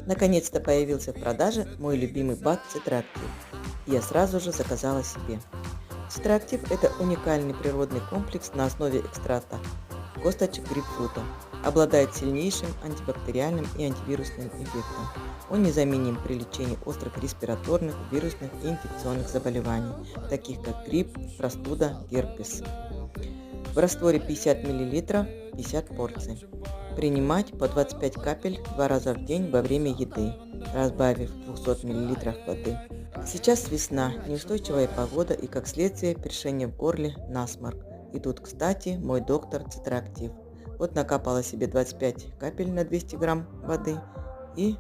Наконец-то появился в продаже мой любимый БАД Цитроактив. Я сразу же заказала себе. Цитроактив – это уникальный природный комплекс на основе экстракта косточек грейпфрута. Обладает сильнейшим антибактериальным и антивирусным эффектом. Он незаменим при лечении острых респираторных, вирусных и инфекционных заболеваний, таких как грипп, простуда, герпес. В растворе 50 мл 50 порций. Принимать по 25 капель 2 раза в день во время еды, разбавив в 200 мл воды. Сейчас весна, неустойчивая погода и, как следствие, першение в горле, насморк. И тут, кстати, мой доктор Цитроактив. Вот накапала себе 25 капель на 200 грамм воды и